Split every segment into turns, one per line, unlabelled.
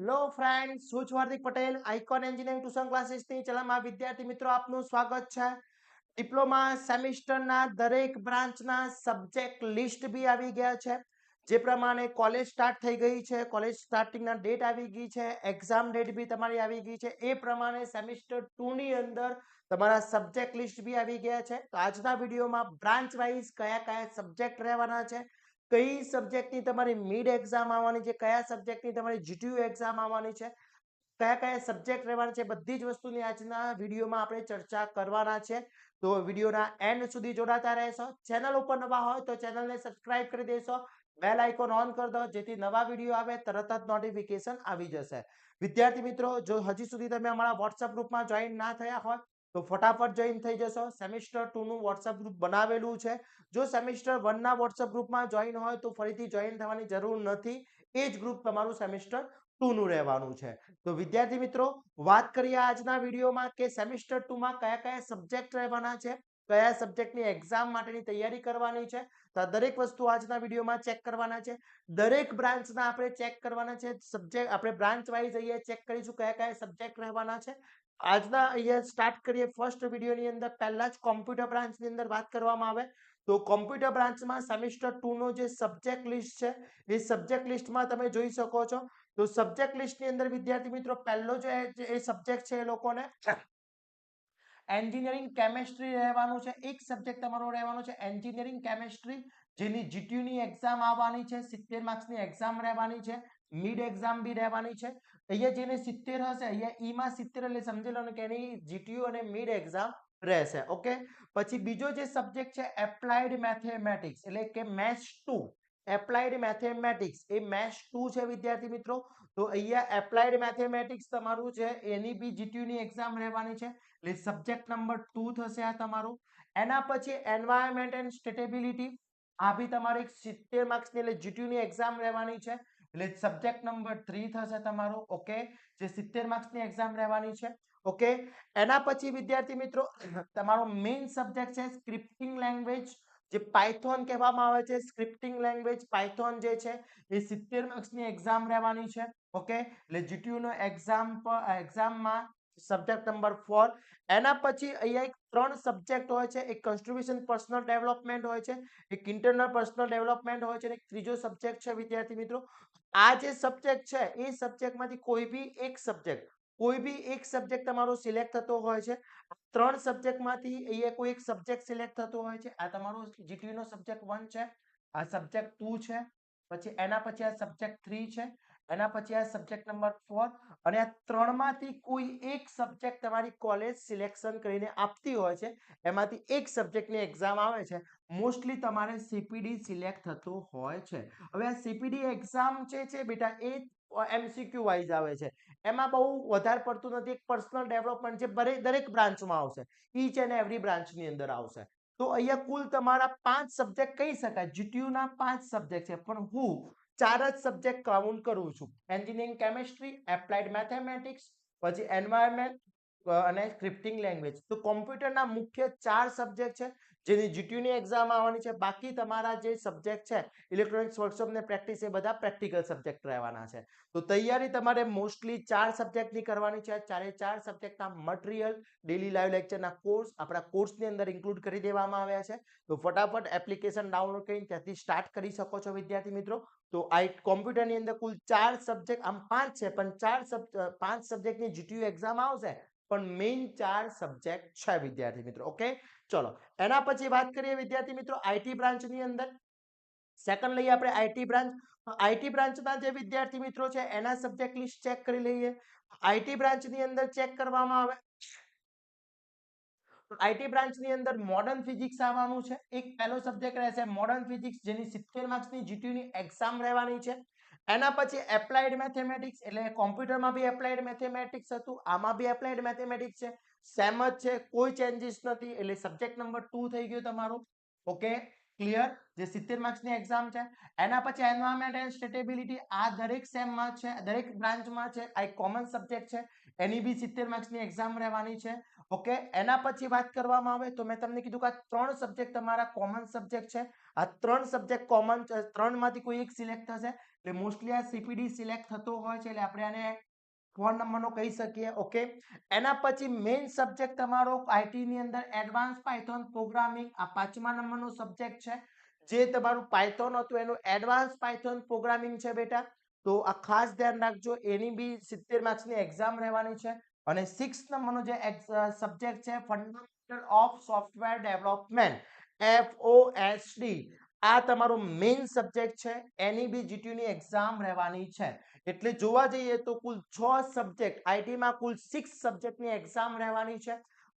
Hello friends, હું છું Hardik Patel, icon engineering tuition ક્લાસીસની ચલામાં વિદ્યાર્થી મિત્રો આપનું સ્વાગત છે. ડિપ્લોમા સેમિસ્ટરના દરેક બ્રાન્ચના સબ્જેક્ટ લિસ્ટ બી આવી ગયા છે. જે પ્રમાણે કોલેજ સ્ટાર્ટ થઈ ગઈ છે, કોલેજ સ્ટાર્ટિંગના ડેટ આવી ગઈ છે, એક્ઝામ ડેટ બી તમારી આવી ગઈ છે. એ પ્રમાણે સેમિસ્ટર 2 ની અંદર તમારા સબ્જેક્ટ લિસ્ટ બી આવી ગયા છે. તો આજના વિડીયોમાં બ્રાન્ચ વાઇઝ કયા કયા સબ્જેક્ટ રહેવાના છે, કઈ સબ્જેક્ટની તમારી મિડ એક્ઝામ આવવાની છે, કયા સબ્જેક્ટની તમારી જીટીયુ એક્ઝામ આવવાની છે, કયા કયા સબ્જેક્ટ રહેવાના છે, બધી જ વસ્તુની આજના વિડીયોમાં આપણે ચર્ચા કરવાના છે. તો વિડીયોના એન્ડ સુધી જોડાતા રહેશો. ચેનલ ઉપર નવા હોય તો ચેનલને સબસ્ક્રાઇબ કરી દેશો, બેલ આઇકોન ઓન કરી દો જેથી નવા વિડીયો આવે તરત જ નોટિફિકેશન આવી જશે. વિદ્યાર્થી મિત્રો, જો હજી સુધી તમે અમારા વોટ્સએપ ગ્રુપમાં જોઈન ના થયા હોય તો ફટાફટ જોઈન થઈ જશો. સેમિસ્ટર 2 નું વોટ્સએપ ગ્રુપ બનાવેલું છે. જો સેમિસ્ટર 1 ના વોટ્સએપ ગ્રુપમાં જોઈન હોય તો ફરીથી જોઈન થવાની જરૂર નથી. એ જ ગ્રુપ તમારું સેમિસ્ટર 2 નું રહેવાનું છે. તો વિદ્યાર્થી મિત્રો, વાત કરીએ આજના વિડીયોમાં કે સેમિસ્ટર 2 માં કયા કયા સબ્જેક્ટ રહેવાના છે, કયા સબ્જેક્ટની એક્ઝામ માટેની તૈયારી કરવાની છે. તો આ દરેક વસ્તુ આજના વિડીયોમાં ચેક કરવાના છે. દરેક બ્રાન્ચના આપણે ચેક કરવાના છે. સબ્જેક્ટ આપણે બ્રાન્ચ વાઇઝ અહીંયા ચેક કરીશું કયા કયા સબ્જેક્ટ રહેવાના છે. આજના અહીંયા સ્ટાર્ટ કરીએ ફર્સ્ટ વિડીયોની અંદર. પહેલા જ કોમ્પ્યુટર બ્રાન્ચની અંદર વાત કરવામાં આવે તો કોમ્પ્યુટર બ્રાન્ચમાં સેમિસ્ટર 2 નો જે સબ્જેક્ટ લિસ્ટ છે એ સબ્જેક્ટ લિસ્ટમાં તમે જોઈ શકો છો. તો સબ્જેક્ટ લિસ્ટની અંદર વિદ્યાર્થી મિત્રો પહેલો જે સબ્જેક્ટ છે એ લોકોને એન્જિનિયરિંગ કેમેસ્ટ્રી રહેવાનું છે. એક સબ્જેક્ટ તમારો રહેવાનો છે એન્જિનિયરિંગ કેમેસ્ટ્રી, જેની જીટીયુ ની એક્ઝામ આવવાની છે. 70 માર્ક્સની એક્ઝામ રહેવાની છે, મિડ એક્ઝામ બી રહેવાની છે. અહીંયા જેને 70 હશે, અહીંયા ઈ માં 70 એટલે સમજી લો કે એની જીટીયુ અને મિડ એક્ઝામ રહેશે. ઓકે, પછી બીજો જે સબ્જેક્ટ છે એપ્લાઇડ મેથેમેટિક્સ એટલે કે મેથ્સ 2. એપ્લાઇડ મેથેમેટિક્સ એ મેથ્સ 2 છે વિદ્યાર્થી મિત્રો. તો અહીંયા એપ્લાઇડ મેથેમેટિક્સ તમારું છે એની બી જીટીયુ ની એક્ઝામ રહેવાની છે એટલે સબ્જેક્ટ નંબર 2 થશે આ તમારું. એના પછી એન્વાયરમેન્ટ એન્ડ સ્ટેટેબિલિટી, આ બી તમારે 70 માર્ક્સની એટલે જીટીયુ ની એક્ઝામ રહેવાની છે એટલે સબ્જેક્ટ નંબર 3 થશે તમારો. ઓકે, જે 70 માર્ક્સની એક્ઝામ રહેવાની છે. ઓકે, એના પછી વિદ્યાર્થી મિત્રો તમારો મેઇન સબ્જેક્ટ છે સ્ક્રિપ્ટિંગ લેંગ્વેજ, જે પાયથોન કહેવામાં આવે છે. સ્ક્રિપ્ટિંગ લેંગ્વેજ પાયથોન જે છે એ 70 માર્ક્સની એક્ઝામ રહેવાની છે. ઓકે, એટલે જીટીયુ નો એક્ઝામમાં સબ્જેક્ટ નંબર 4. એના પછી અહીંયા એક 3 સબ્જેક્ટ હોય છે. એક કન્સ્ટ્રક્શન પર્સનલ ડેવલપમેન્ટ હોય છે, એક ઇન્ટરનલ પર્સનલ ડેવલપમેન્ટ હોય છે અને એક ત્રીજો સબ્જેક્ટ છે વિદ્યાર્થી મિત્રો. આ જે સબ્જેક્ટ છે એ સબ્જેક્ટમાંથી કોઈ બી એક સબ્જેક્ટ તમારો સિલેક્ટ થતો હોય છે. 3 સબ્જેક્ટમાંથી અહીંયા કોઈ એક સબ્જેક્ટ સિલેક્ટ થતો હોય છે. આ તમારો જીટીયુ નો સબ્જેક્ટ 1 છે, આ સબ્જેક્ટ 2 છે, પછી એના પછી આ સબ્જેક્ટ 3 છે, એના પછી આ સબ્જેક્ટ નંબર 4 અને આ ત્રણમાંથી કોઈ એક સબ્જેક્ટ તમારી કોલેજ સિલેક્શન કરીને આપતી હોય છે. એમાંથી એક સબ્જેક્ટની એક્ઝામ આવે છે. મોસ્ટલી તમારે સીપીડી સિલેક્ટ થતું હોય છે. હવે આ સીપીડી એક્ઝામ છે બેટા એ એમસીક્યુ વાઇઝ આવે છે. એમાં બહુ વધારે પડતું નથી. એક પર્સનલ ડેવલપમેન્ટ જે દરેક બ્રાન્ચમાં આવશે, ઈચ એન્ડ એવરી બ્રાન્ચની અંદર આવશે. તો અહીંયા કુલ તમારા 5 સબ્જેક્ટ કહી શકાય. જીટીયુ ના 5 સબ્જેક્ટ છે પણ હું 4 જ સબ્જેક્ટ કાઉન્ટ કરું છું. એન્જિનિયરિંગ કેમેસ્ટ્રી, એપ્લાઇડ મેથેમેટિક્સ, પછી એન્વાયરમેન્ટ અને સ્ક્રિપ્ટિંગ લેંગ્વેજ. તો કોમ્પ્યુટરના મુખ્ય 4 સબ્જેક્ટ છે જેની જીટીયુ ની એક્ઝામ આવવાની છે. બાકી તમારા જે સબ્જેક્ટ છે ઇલેક્ટ્રોનિક્સ વર્કશોપ ને પ્રેક્ટિસ, એ બધા પ્રેક્ટિકલ સબ્જેક્ટ રહેવાના છે. તો તૈયારી તમારે મોસ્ટલી 4 સબ્જેક્ટની કરવાની છે. ચારે 4 સબ્જેક્ટના મટીરીયલ ડેલી લાઈવ લેક્ચરના કોર્સ આપણા કોર્સની અંદર ઇન્ક્લુડ કરી દેવામાં આવ્યા છે. તો ફટાફટ એપ્લિકેશન ડાઉનલોડ કરીને ત્યાંથી સ્ટાર્ટ કરી શકો છો વિદ્યાર્થી મિત્રો. તો આ કોમ્પ્યુટરની અંદર કુલ 4 સબ્જેક્ટ, આમ 5 છે પણ 5 સબ્જેક્ટની જીટીયુ એક્ઝામ આવશે પણ મેઇન 4 સબ્જેક્ટ છે વિદ્યાર્થી મિત્રો. ઓકે, ચલો એના પછી વાત કરીએ વિદ્યાર્થી મિત્રો આઈટી બ્રાન્ચની અંદર. સેકન્ડ લઈએ આપણે આઈટી બ્રાન્ચ. આઈટી બ્રાન્ચના જે વિદ્યાર્થી મિત્રો છે એના સબ્જેક્ટ લિસ્ટ ચેક કરી લઈએ. આઈટી બ્રાન્ચની અંદર ચેક કરવામાં આવે આઈટી બ્રાન્ચની અંદર મોડર્ન ફિઝિક્સ આવવાનું છે. એક પહેલો સબ્જેક્ટ રહેશે મોડર્ન ફિઝિક્સ, જેની 70 માર્ક્સની જીટીયુ ની એક્ઝામ રહેવાની છે. એના પછી એપ્લાઇડ મેથેમેટિક્સ એટલે કોમ્પ્યુટરમાં બી એપ્લાઇડ મેથેમેટિક્સ હતું, આમાં બી એપ્લાઇડ મેથેમેટિક્સ છે. સેમ જ છે, કોઈ ચેન્જીસ નથી એટલે સબ્જેક્ટ નંબર 2 થઈ ગયો તમારો. ઓકે, ક્લિયર, જે 70 માર્ક્સની એક્ઝામ છે. એના પછી એન્વાયરમેન્ટ એન્ડ સ્ટેટેબિલિટી, આ દરેક સેમમાં છે, દરેક બ્રાન્ચમાં છે. આ એક કોમન સબ્જેક્ટ છે, એની બી 70 માર્ક્સની એક્ઝામ રહેવાની છે. ઓકે, એના પછી વાત કરવામાં આવે તો મેં તમને કીધું કે આ 3 સબ્જેક્ટ તમારા કોમન સબ્જેક્ટ છે. આ 3 સબ્જેક્ટ કોમન છે, 3 માંથી કોઈ એક સિલેક્ટ થશે. એટલે મોસ્ટલી આ સીપીડી સિલેક્ટ થતો હોય છે એટલે આપણે આને 4 નંબરનો કહી શકીએ. ઓકે, એના પછી મેઇન સબ્જેક્ટ તમારો આઈટી ની અંદર એડવાન્સ પાયથોન પ્રોગ્રામિંગ આ 5મા નંબરનો સબ્જેક્ટ છે. જે તમારું પાયથોન હતું એનું એડવાન્સ પાયથોન પ્રોગ્રામિંગ છે બેટા. તો આ ખાસ ધ્યાન રાખજો, એની બી 70 માર્ક્સની એક્ઝામ રહેવાની છે. અને 6 નંબરનો જે સબ્જેક્ટ છે fundamental of software development FOSD, આ તમારો મેઇન સબ્જેક્ટ છે. એની બી જીટીયુ ની એક્ઝામ રહેવાની છે. એટલે જોવા જઈએ તો કુલ 6 સબ્જેક્ટ, આઈટી માં કુલ 6 સબ્જેક્ટની એક્ઝામ રહેવાની છે.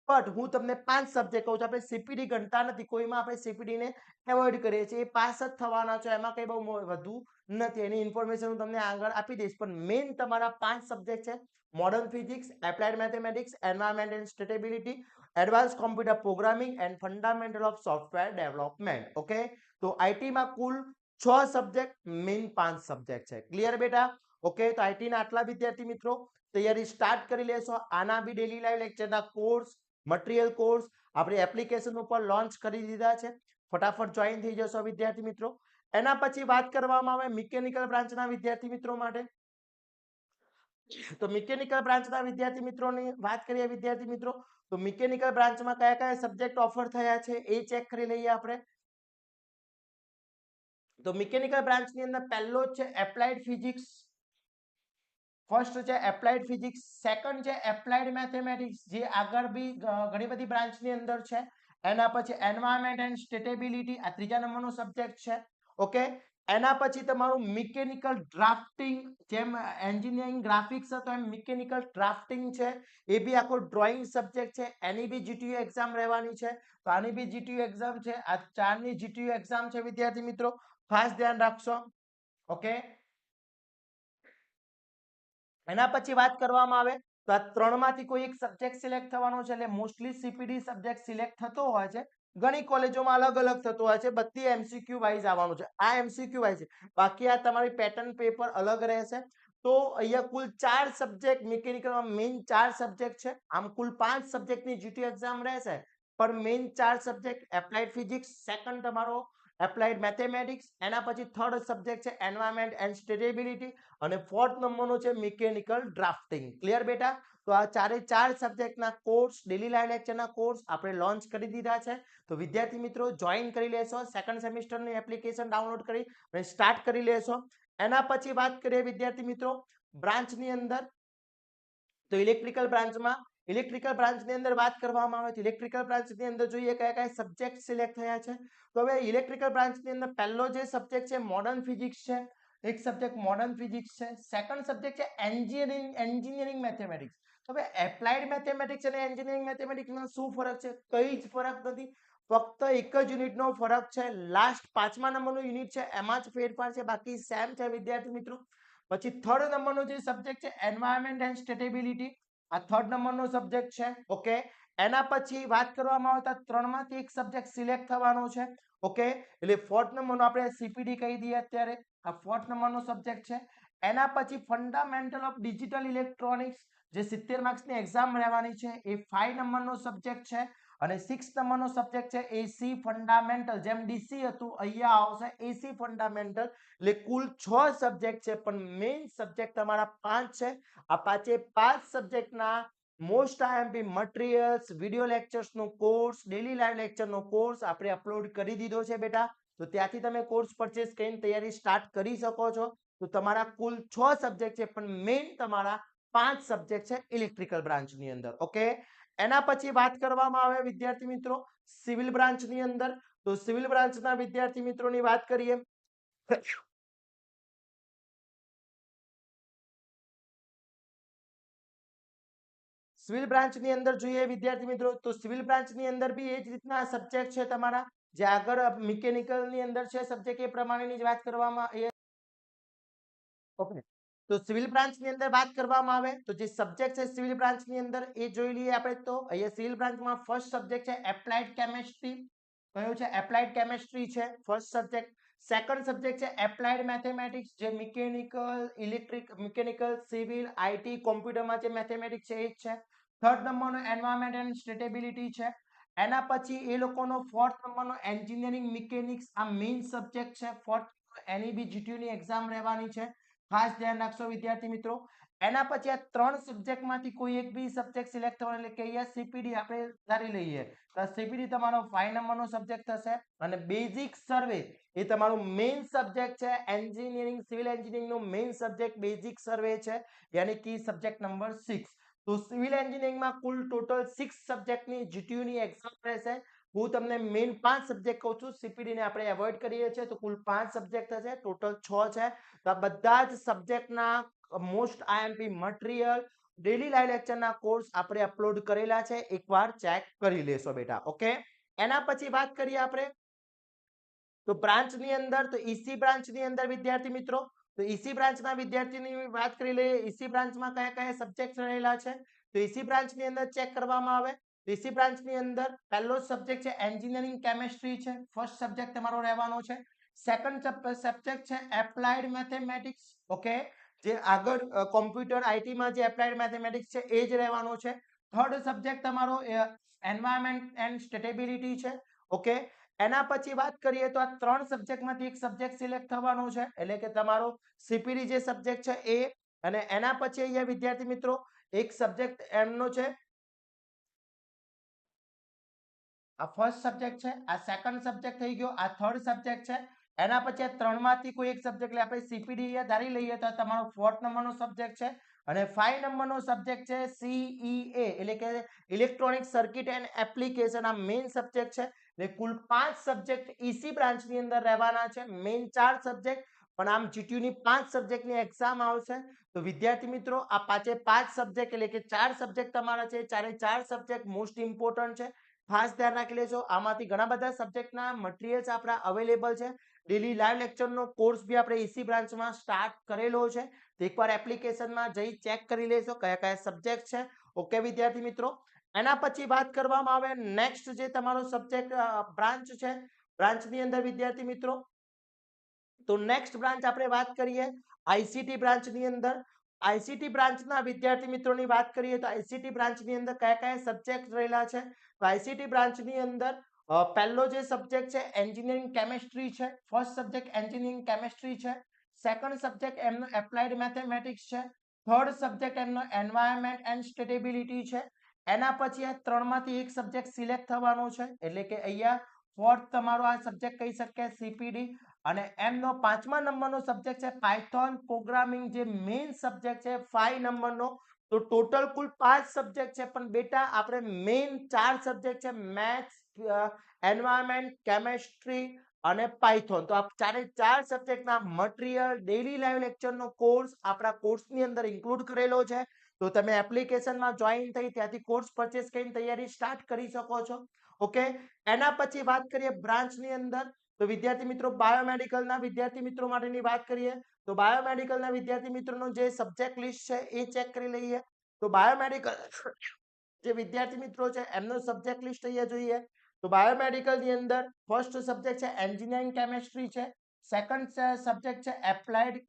બટ હું તમને 5 સબ્જેક્ટ કહું છું. આપણે સીપીડી ગણતા નથી, કોઈમાં આપણે સીપીડી ને એવોઇડ કરીએ છીએ. એ પાસ જ થવાના છે, એમાં કઈ બહુ વધુ નથી. એની ઇન્ફોર્મેશન હું તમને આગળ આપી દઈશ. પણ મેઇન તમારા 5 સબ્જેક્ટ છે: modern physics, applied mathematics, environment and stability, advance computer programming and fundamental of software development. Okay, તો આઈટી માં કુલ 6 સબ્જેક્ટ, મેઇન 5 સબ્જેક્ટ છે. ક્લિયર બેટા? ઓકે, તો આઈટી ના આટલા વિદ્યાર્થી મિત્રો તૈયારી સ્ટાર્ટ કરી લેશો. આના બી ડેલી લાઈવ લેક્ચરના કોર્સ, મટીરિયલ કોર્સ આપણે એપ્લિકેશન ઉપર લોન્ચ કરી દીધા છે. ફટાફટ જોઈન થઈ જશો વિદ્યાર્થી મિત્રો. એના પછી વાત કરવામાં આવે મિકેનિકલ બ્રાન્ચના વિદ્યાર્થી મિત્રો માટે. તો મિકેનિકલ બ્રાન્ચના વિદ્યાર્થી મિત્રોની વાત કરીએ વિદ્યાર્થી મિત્રો, તો મિકેનિકલ બ્રાન્ચમાં કયા કયા સબ્જેક્ટ ઓફર થયા છે એ ચેક કરી લઈએ આપણે. તો મિકેનિકલ બ્રાન્ચની અંદર પહેલો જ છે એપ્લાઇડ ફિઝિક્સ. ફર્સ્ટ છે એપ્લાઇડ ફિઝિક્સ, સેકન્ડ છે એપ્લાઇડ મેથેમેટિક્સ, જે આગળ બી ઘણી બધી બ્રાન્ચની અંદર છે. એના પછી એન્વાયરમેન્ટ એન્ડ સ્ટેબિલિટી, આ ત્રીજા નંબરનો સબ્જેક્ટ છે. ઓકે, એના પછી તમારું મિકેનિકલ ડ્રાફ્ટિંગ, જેમ એન્જિનિયરિંગ ગ્રાફિક્સ હતો એમ મિકેનિકલ ડ્રાફ્ટિંગ છે. એ બી આખો ડ્રોઈંગ સબ્જેક્ટ છે. એની બી જીટીયુ એક્ઝામ રહેવાની છે. તો આની બી જીટીયુ એક્ઝામ છે. આ ચારની જીટીયુ એક્ઝામ છે વિદ્યાર્થી મિત્રો, ખાસ ધ્યાન રાખશો. ઓકે, એના પછી વાત કરવામાં આવે તો આ ત્રણમાંથી કોઈ એક સબ્જેક્ટ સિલેક્ટ થવાનો છે. એટલે મોસ્ટલી સીપીડી સબ્જેક્ટ સિલેક્ટ થતો હોય છે. ઘણી કોલેજોમાં અલગ અલગ થતો હોય છે. બધી એમસીક્યુ વાઇઝ આવવાનું છે. આ એમસીક્યુ વાઇઝ છે, બાકી આ તમારી પેટર્ન પેપર અલગ રહેશે. તો અહીંયા કુલ 4 સબ્જેક્ટ મિકેનિકલમાં મેઇન 4 સબ્જેક્ટ છે. આમ કુલ 5 સબ્જેક્ટની જીટીયુ એક્ઝામ રહેશે, પણ main 4 subject applied physics, second તમારો એપ્લાઇડ મેથેમેટિક્સ, એના પછી થર્ડ સબ્જેક્ટ છે એન્વાયરમેન્ટ એન્ડ સ્ટેબિલિટી, અને ફોર્થ નંબરનો છે મિકેનિકલ ડ્રાફ્ટિંગ. ક્લિયર બેટા? તો આ ચારે 4 સબ્જેક્ટના કોર્સ, ડેલી લાઈવ લેક્ચરના કોર્સ આપણે લોન્ચ કરી દીધા છે. તો વિદ્યાર્થી મિત્રો જોઈન કરી લેશો. સેકન્ડ સેમિસ્ટરની એપ્લિકેશન ડાઉનલોડ કરી અને સ્ટાર્ટ કરી લેશો. એના પછી વાત કરીએ વિદ્યાર્થી મિત્રો બ્રાન્ચની અંદર, તો ઇલેક્ટ્રિકલ બ્રાન્ચની અંદર વાત કરવામાં આવે તો ઇલેક્ટ્રિકલ બ્રાન્ચની અંદર જોઈએ કયા કયા સબ્જેક્ટ સિલેક્ટ થયા છે. તો હવે ઇલેક્ટ્રિકલ બ્રાન્ચની અંદર પહેલો જે સબ્જેક્ટ છે મોડર્ન ફિઝિક્સ છે. એક સબ્જેક્ટ મોડર્ન ફિઝિક્સ છે. સેકન્ડ સબ્જેક્ટ છે એન્જિનિયરિંગ મેથેમેટિક્સ. તો હવે એપ્લાઇડ મેથેમેટિક્સ અને એન્જિનિયરિંગ મેથેમેટિક્સમાં શું ફરક છે? કઈ જ ફરક નથી, ફક્ત એક જ યુનિટનો ફરક છે. લાસ્ટ 5મા નંબરનું યુનિટ છે એમાં જ ફેરફાર છે, બાકી સેમ છે વિદ્યાર્થી મિત્રો. પછી થર્ડ નંબરનો જે સબ્જેક્ટ છે એન્વાયરમેન્ટ એન્ડ સ્ટેબિલિટી, આ થર્ડ નંબરનો સબ્જેક્ટ છે. ઓકે, એના પછી વાત કરવામાં આવે તો ત્રણમાંથી એક સબ્જેક્ટ સિલેક્ટ થવાનો છે. ઓકે, એટલે ફોર્થ નંબરનો આપણે સીપીડી કહી દઈએ અત્યારે. આ ફોર્થ નંબરનો સબ્જેક્ટ છે. એના પછી ફંડામેન્ટલ ઓફ ડિજિટલ ઇલેક્ટ્રોનિક્સ, જે 70 માર્ક્સની એક્ઝામ રહેવાની છે, એ 5 નંબરનો સબ્જેક્ટ છે. અને 6 નંબરનો સબ્જેક્ટ છે એસી ફંડામેન્ટલ, જેમ ડીસી હતું અહીંયા આવશે એસી ફંડામેન્ટલ. એટલે કુલ 6 સબ્જેક્ટ છે, પણ મેઇન સબ્જેક્ટ તમારા 5 છે. આ પાંચે 5 સબ્જેક્ટના મોસ્ટ આઈએમપી મટીરિયલ્સ, વિડિયો લેક્ચર્સનો કોર્સ, ડેલી લાઈવ લેક્ચરનો કોર્સ આપણે અપલોડ કરી દીધો છે બેટા. તો ત્યાંથી તમે કોર્સ પરચેસ કરીને તૈયારી સ્ટાર્ટ કરી શકો છો. તો તમારા કુલ 6 સબ્જેક્ટ છે, પણ મેઇન તમારા 5 સબ્જેક્ટ છે ઇલેક્ટ્રિકલ બ્રાન્ચની અંદર. ઓકે, એના પછી વાત કરવામાં આવે વિદ્યાર્થી મિત્રો સિવિલ બ્રાન્ચની અંદર, તો સિવિલ બ્રાન્ચના વિદ્યાર્થી મિત્રોની વાત કરીએ. સિવિલ બ્રાન્ચની અંદર જોઈએ વિદ્યાર્થી મિત્રો, તો સિવિલ બ્રાન્ચની અંદર બી એ જ રીતના સબ્જેક્ટ છે તમારા જે આગળ મિકેનિકલની અંદર છે સબ્જેક્ટ, એ પ્રમાણેની જ વાત કરવામાં આવે. ઓકે, તો સિવિલ બ્રાન્ચની અંદર વાત કરવામાં આવે તો જે સબ્જેક્ટ છે સિવિલ બ્રાન્ચની અંદર એ જોઈ લઈએ આપણે. તો અહીંયા સિવિલ બ્રાન્ચમાં ફર્સ્ટ સબ્જેક્ટ છે એપ્લાઇડ કેમેસ્ટ્રી. કયો છે? એપ્લાઇડ કેમેસ્ટ્રી છે ફર્સ્ટ સબ્જેક્ટ. સેકન્ડ સબ્જેક્ટ છે એપ્લાઇડ મેથેમેટિક્સ, જે mechanical, electric, mechanical, civil, IT, કોમ્પ્યુટરમાં જે મેથેમેટિક્સ છે એ જ છે. થર્ડ નંબરનો એન્વાયરમેન્ટ એન્ડ સ્ટેબિલિટી છે. એના પછી એ લોકોનો ફોર્થ નંબરનો એન્જિનિયરિંગ મિકેનિક્સ, આ મેઇન સબ્જેક્ટ છે ફોર્થ. એની બી જીટીયુ ની એક્ઝામ રહેવાની છે, ખાસ ધ્યાન રાખશો વિદ્યાર્થી મિત્રો. એના પછી આ 3 સબ્જેક્ટમાંથી કોઈ એક બી સબ્જેક્ટ સિલેક્ટ થવાનો, એટલે કે અહીંયા સીપીડી આપણે ધારી લઈએ તો સીપીડી તમારો 5 નંબરનો સબ્જેક્ટ થશે અને બેઝિક સર્વે એ તમારું મેઇન સબ્જેક્ટ છે. એન્જિનિયરિંગ સિવિલ એન્જિનિયરિંગ નો મેઇન સબ્જેક્ટ બેઝિક સર્વે છે, યાની કે સબ્જેક્ટ નંબર 6. તો સિવિલ એન્જિનિયરિંગમાં કુલ ટોટલ 6 સબ્જેક્ટની જીટીયુ ની એક્ઝામ રહેશે. હું તમને મેઇન 5 સબ્જેક્ટ કહું છું, સીપીડી ને આપણે એવોઇડ કરીએ છીએ, તો કુલ 5 સબ્જેક્ટ થશે, ટોટલ 6 છે. તો આ બધા જ સબ્જેક્ટના most IMP material daily live લેક્ચરના કોર્સ આપણે અપલોડ કરેલા છે, એકવાર ચેક કરી લેશો બેટા. ઓકે, એના પછી વાત કરીએ આપણે તો બ્રાન્ચની અંદર, તો ઈસી બ્રાન્ચની અંદર વિદ્યાર્થી મિત્રો, તો ઈસી બ્રાન્ચના વિદ્યાર્થીની વાત કરી લઈએ. ઈસી બ્રાન્ચમાં કયા કયા સબ્જેક્ટ રહેલા છે, તો ઈસી બ્રાન્ચની અંદર ચેક કરવામાં આવે. ઈસી બ્રાન્ચની અંદર પહેલો સબ્જેક્ટ છે એન્જિનિયરિંગ કેમિસ્ટ્રી છે, ફર્સ્ટ સબ્જેક્ટ તમારો રહેવાનો છે. સેકન્ડ સબ્જેક્ટ છે એપ્લાઇડ મેથેમેટિક્સ. ઓકે, જે આગળ કોમ્પ્યુટર આઈટીમાં જે એપ્લાઇડ મેથેમેટિક્સ છે એ જ રહેવાનો છે. થર્ડ સબ્જેક્ટ તમારો એન્વાયરમેન્ટ એન્ડ સ્ટેબિલિટી છે. ઓકે, એના પછી વાત કરીએ તો આ 3 સબ્જેક્ટમાંથી એક સબ્જેક્ટ સિલેક્ટ થવાનો છે, એટલે કે તમારો સીપીડી જે સબ્જેક્ટ છે એ. અને એના પછી અહીંયા વિદ્યાર્થી મિત્રો એક સબ્જેક્ટ એમનો છે, આ ફર્સ્ટ સબ્જેક્ટ છે, આ સેકન્ડ સબ્જેક્ટ થઈ ગયો, આ થર્ડ સબ્જેક્ટ છે. એના પછી આ 3 માંથી કોઈ એક સબ્જેક્ટ, એટલે આપણે સીપીડી ધારી લઈએ તો તમારો 4th નંબરનો સબ્જેક્ટ છે. અને 5 નંબરનો સબ્જેક્ટ છે સીઈએ, એટલે કે ઇલેક્ટ્રોનિક સર્કિટ એન્ડ એપ્લિકેશન. આ મેઇન સબ્જેક્ટ છે. એટલે કુલ 5 સબ્જેક્ટ ઈસી બ્રાન્ચની અંદર રહેવાના છે, મેઇન 4 સબ્જેક્ટ, પણ આમ જીટીયુ ની 5 સબ્જેક્ટની એક્ઝામ આવશે. તો વિદ્યાર્થી મિત્રો આ 5 સબ્જેક્ટ, એટલે કે 4 સબ્જેક્ટ તમારા છે, 4 સબ્જેક્ટ મોસ્ટ ઇમ્પોર્ટન્ટ છે, ખાસ ધ્યાન રાખી લેજો. આમાંથી ઘણા બધા સબ્જેક્ટના મટીરીયલ્સ આપણા અવેલેબલ છે. ડેલી લાઈવ લેક્ચરનો કોર્સ બી આપણે ઈસી બ્રાન્ચમાં સ્ટાર્ટ કરેલો છે, તો એકવાર એપ્લિકેશનમાં જઈ ચેક કરી લેજો કયા કયા સબ્જેક્ટ છે. ઓકે વિદ્યાર્થી મિત્રો, એના પછી વાત કરવામાં આવે નેક્સ્ટ જે તમારો સબ્જેક્ટ બ્રાન્ચ છે, બ્રાન્ચની અંદર વિદ્યાર્થી મિત્રો, તો નેક્સ્ટ બ્રાન્ચ આપણે વાત કરીએ આઈસીટી બ્રાન્ચની અંદર. આઈસીટી બ્રાન્ચના વિદ્યાર્થી મિત્રોની વાત કરીએ તો આઈસીટી બ્રાન્ચની અંદર કયા કયા સબ્જેક્ટ રહેલા છે, તો આઈસીટી બ્રાન્ચની અંદર પહેલો જે સબ્જેક્ટ છે એન્જિનિયરિંગ કેમિસ્ટ્રી છે, ફર્સ્ટ સબ્જેક્ટ એન્જિનિયરિંગ કેમિસ્ટ્રી છે. સેકન્ડ સબ્જેક્ટ એમનો એપ્લાઇડ મેથેમેટિક્સ છે. થર્ડ સબ્જેક્ટ એમનો એન્વાયરમેન્ટ એન્ડ સ્ટેબિલિટી છે. એના પછી આ 3 માંથી એક સબ્જેક્ટ સિલેક્ટ થવાનો છે, એટલે કે અહીંયા ફોર્થ તમારો આ સબ્જેક્ટ કહી શકાય સીપીડી. અને એમનો 5મા નંબરનો સબ્જેક્ટ છે પાયથોન પ્રોગ્રામિંગ, જે મેઇન સબ્જેક્ટ છે 5 નંબરનો. તો ટોટલ કુલ 5 સબ્જેક્ટ છે, પણ બેટા આપણે મેઇન 4 સબ્જેક્ટ છે, મેથ્સ, એન્વાયરમેન્ટ, કેમિસ્ટ્રી અને પાયથોન. તો આ ચારે 4 સબ્જેક્ટના મટીરીયલ ડેલી લાઈવ લેક્ચરનો કોર્સ આપણા કોર્સની અંદર ઇન્ક્લુડ કરેલો છે. તો તમે એપ્લિકેશનમાં જોઈન થઈ ત્યાંથી કોર્સ પરચેસ કરીને તૈયારી સ્ટાર્ટ કરી શકો છો. ઓકે, એના પછી વાત કરીએ બ્રાન્ચની અંદર, તો વિદ્યાર્થી મિત્રો બાયોમેડિકલના વિદ્યાર્થી મિત્રો માટેની વાત કરીએ તો બાયોમેડિકલના વિદ્યાર્થી મિત્રોનો જે સબ્જેક્ટ લિસ્ટ છે એ ચેક કરી લઈએ. તો બાયોમેડિકલ જે વિદ્યાર્થી મિત્રો છે એમનો સબ્જેક્ટ લિસ્ટ અહીંયા જોઈએ. તો બાયોમેડિકલની અંદર ફર્સ્ટ સબ્જેક્ટ છે એન્જિનિયરિંગ કેમિસ્ટ્રી છે, સેકન્ડ સબ્જેક્ટ છે એપ્લાઇડ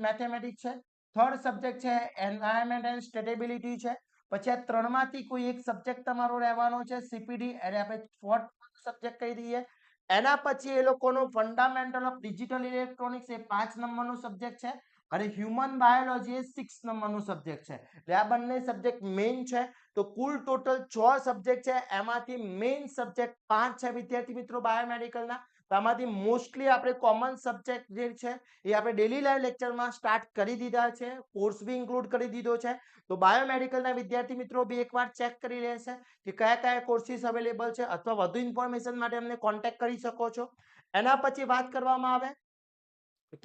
મેથેમેટિક્સ છે, થર્ડ સબ્જેક્ટ છે એન્વાયરમેન્ટ એન્ડ સ્ટેબિલિટી છે. પછી આ 3 માંથી કોઈ એક સબ્જેક્ટ તમારો રહેવાનો છે સીપીડી, એટલે આપણે ફોર્થ સબ્જેક્ટ કહી દઈએ. એના પછી એ લોકોનો ફંડામેન્ટલ ઓફ ડિજિટલ ઇલેક્ટ્રોનિક્સ એ 5 નંબરનો સબ્જેક્ટ છે, અને હ્યુમન બાયોલોજી એ 6 નંબરનો સબ્જેક્ટ છે. એટલે આ બંને સબ્જેક્ટ મેઇન છે. તો કુલ ટોટલ 6 સબ્જેક્ટ છે, એમાંથી મેઇન સબ્જેક્ટ 5 છે વિદ્યાર્થી મિત્રો બાયોમેડિકલના. તો આમાંથી મોસ્ટલી આપણે કોમન સબ્જેક્ટ જે છે એ આપણે ડેલી લાઈવ લેક્ચરમાં સ્ટાર્ટ કરી દીધા છે, કોર્સ બી ઇન્ક્લુડ કરી દીધો છે. તો બાયોમેડિકલના વિદ્યાર્થી મિત્રો બી એકવાર ચેક કરી લેશે કે કયા કયા કોર્સિસ અવેલેબલ છે, અથવા વધુ ઇન્ફોર્મેશન માટે અમને કોન્ટેક્ટ કરી શકો છો. એના પછી વાત કરવામાં આવે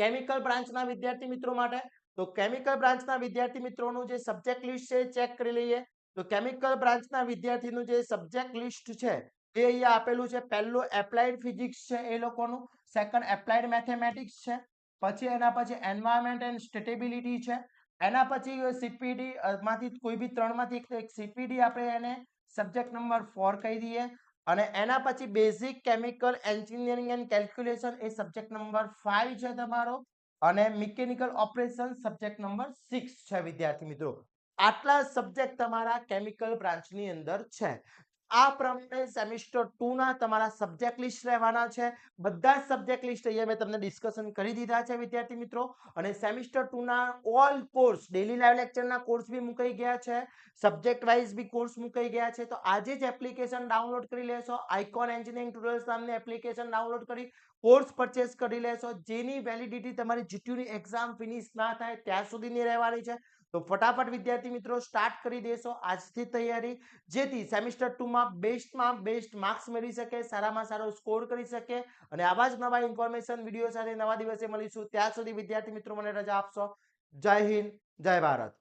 કેમિકલ બ્રાન્ચના વિદ્યાર્થી મિત્રો માટે, તો કેમિકલ બ્રાન્ચના વિદ્યાર્થી મિત્રોનું જે સબ્જેક્ટ લિસ્ટ છે ચેક કરી લઈએ. તો કેમિકલ બ્રાન્ચના વિદ્યાર્થીનું જે સબ્જેક્ટ લિસ્ટ છે એ અહીંયા આપેલું છે. પહેલું એપ્લાઇડ ફિઝિક્સ છે એ લોકોનું, સેકન્ડ એપ્લાઇડ મેથેમેટિક્સ છે, પછી એના પછી એન્વાયરમેન્ટ એન્ડ સ્ટેબિલિટી છે. એના પછી સીપીડી માંથી કોઈ બી 3 માંથી એક સીપીડી આપણે એને સબ્જેક્ટ નંબર 4 કહી દઈએ. અને એના પછી basic chemical engineering and calculation A subject number 5 છે તમારો, અને મિકેનિકલ ઓપરેશન સબ્જેક્ટ નંબર 6 છે વિદ્યાર્થી મિત્રો. આટલા સબ્જેક્ટ તમારા કેમિકલ બ્રાન્ચની અંદર છે. આ પ્રમાણે સેમિસ્ટર 2 ના તમારા સબ્જેક્ટ લિસ્ટ રહેવાના છે. બધા જ સબ્જેક્ટ લિસ્ટ અહીંયા મેં તમને ડિસ્કશન કરી દીધા છે વિદ્યાર્થી મિત્રો. અને સેમિસ્ટર 2 ના ઓલ કોર્સ ડેલી લાઈવ લેક્ચરના કોર્સ બી મુકાઈ ગયા છે. સબ્જેક્ટ વાઇઝ બી કોર્સ મુકાઈ ગયા છે. તો આજે જ એપ્લિકેશન ડાઉનલોડ કરી લેશો. આઇકોન એન્જિનિયરિંગ ટ્યુટોરિયલ્સ નામની એપ્લિકેશન ડાઉનલોડ કરી કોર્સ પરચેસ કરી લેશો. જેની વેલિડિટી તમારી જીટીયુની એક્ઝામ ફિનિશ ના થાય ત્યાં સુધીની રહેવાની છે. તો ફટાફટ વિદ્યાર્થી મિત્રો સ્ટાર્ટ કરી દેશો આજથી તૈયારી, જેથી સેમિસ્ટર 2 માં બેસ્ટમાં બેસ્ટ માર્ક્સ મેળવી શકે, સારામાં સારો સ્કોર કરી શકે. અને આવા જ નવા ઇન્ફોર્મેશન વિડીયો સાથે નવા દિવસે મળીશું. ત્યાં સુધી વિદ્યાર્થી મિત્રો મને રજા આપશો. જય હિન્દ, જય ભારત.